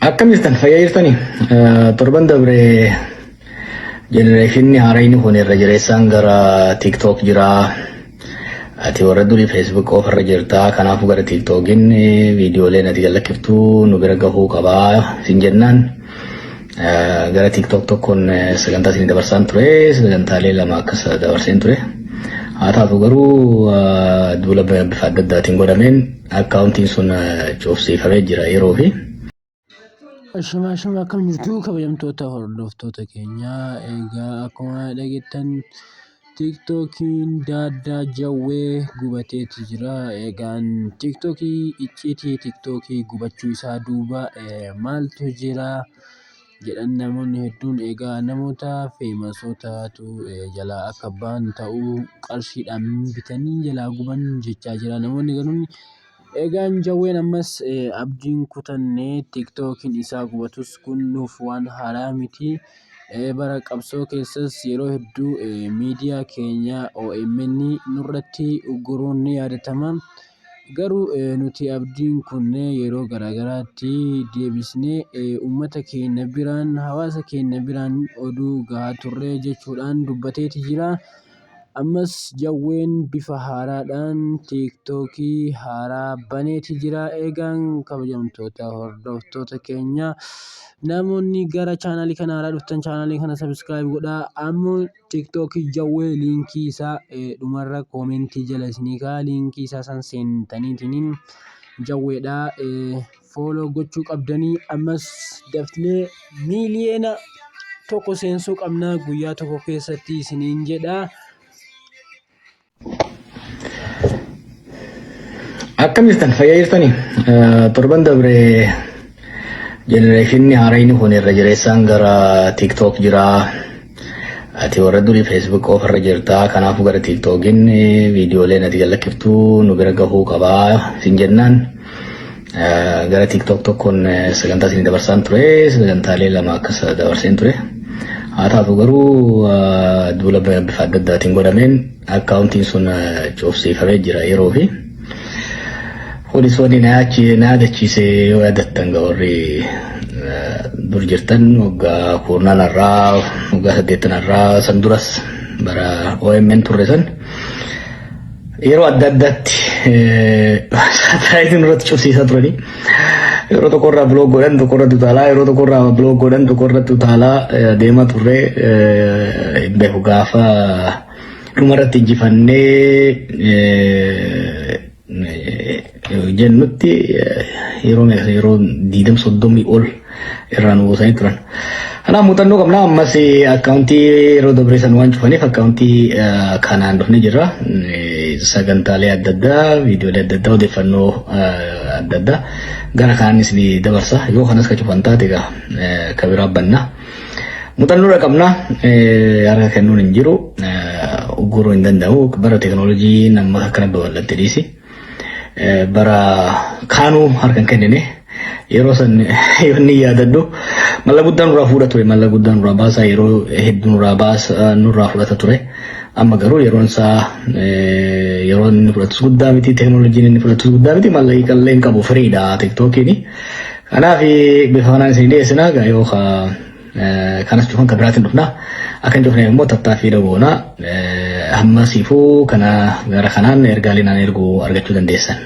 Akkam jirtan fayyaa jirtanii? Torban dabre jenereeshinni haarayni kun irra jireessaan gara TikTok jira. Ati warra durii Facebook ofirra jirta. Kanaafuu gara TikTokiin viidiyoolee ati galakkiftuu nu bira gahuu qabaa sin jennaan. Gara TikTok tokkoon sagantaa isin dabarsaan ture. Sagantaalee lama akkas dabarseen ture. Haa taatu garuu duula bifa adda addaatiin godhameen akkaawuntiin sun cufsiifamee jira yeroo fi Shima akkam jirtu kabajamtoota hordoftoota keenyaa egaa akkuma dhageettan TikTokiin daaddaa jawwee gubateeti jira. Egaan TikTokii icciitii TikTokii gubachuu isaa duuba maaltu jira jedhan namoonni hedduun egaa namoota feemasootatu jalaa akka ba'an ta'uu qarshiidhaan bitanii jalaa guban jechaa jira namoonni garuun. Egaan jawween ammas abdiin kutannee TikTokiin isaa gubatus kun nuuf waan haaraa miti. Bara qabsoo keessas yeroo hedduu miidiyaa keenya OMN nurratti ugguruun ni yaadatama. Garuu nuti abdiin kun yeroo garaagaraatti deebisnee uummata keenya biraan hawaasa keenya biraan oduu gahaa turre jechuudhaan dubbateeti jira. Ammas jawween bifa haaraadhaan TikTokii haaraa baneeti jira. Egaan kabajamtoota hordoftoota keenya namoonni gara chaanaalii kana haaraa dhuftan chaanaalii kana subscribe godhaa. Ammoo TikTokii jawwee liinkii isaa dhumarra koomentii jala isinii kaa'aa. Liinkii isaa san seentaniitiin jawweedha follow gochuu qabdanii. Ammas dafnee miiliyoona tokko seensuu qabna guyyaa tokko keessatti isiniin jedha. Akkam jirtan fayyaa jirtanii? Torban dabre jenereeshinni haarayni kun irra jireessaan gara TikTok jira. Ati warra durii Facebook ofirra jirta. Kanaafuu gara TikTokiin viidiyoolee ati galakkiftuu nu bira gahuu qabaa sin jennaan. Gara TikTok tokkoon sagantaa isin dabarsaan ture. Sagantaalee lama akkas dabarseen ture. Haa taatu garuu duula bifa adda addaatiin godhameen akkaawuntiin sun cufsiifamee jira yeroo fi poolisoonni na yaadachiise yoo yaadattan warri dur jirtan waggaa kurnanarraa waggaa 8 san duras bara OMN turre san yeroo adda addaatti saatalaayitiin irratti cufsiisaa turanii. Yeroo tokkorraa blog godhan tokkorratti utaalaa yeroo tokkorraa blog godhan tokkorratti utaalaa deemaa turre beeku gaafa dhumarratti injifannee jennutti yeroo 20-30 ol irraa nu buusanii turan. Kanaaf muuxannoo qabna. Ammas akkaawuntii yeroo dabree san waan cufaniif akkaawuntii kanaan dhufnee jirra. Sagantaalee adda addaa viidiyoolee adda addaa odeeffannoo adda addaa gara kaanis ni dabarsa. Yoo kanas ka cufan taate ka biraa banna. Muuxannoo qabna. Harka kennuun hin jiru. Ugguruu hin danda'u. Bara teekinooloojiin amma akkana babal'atte dhiisi. Bara kaanuu harkan kennine yeroo san yoo ni yaadadhu malla guddaan nurraa fuudha ture. Malla guddaan nurraa baasaa yeroo hedduu nurraa fudhata ture. Amma garuu yeroon isaa yeroo inni fudhatus guddaa miti. Teekinooloojiin inni fudhatus guddaa miti. Malla qalleen qabu firiidha TikTokiin. Kanaaf bifa kanaan isin dhiyeessina. Yoo kanas cufan ka biraatiin dhufna. Akka hin cufne immoo tattaaffii dhagoona. Amma siifuu kana gara kanaan ergaalee naan erguu argachuu dandeessan.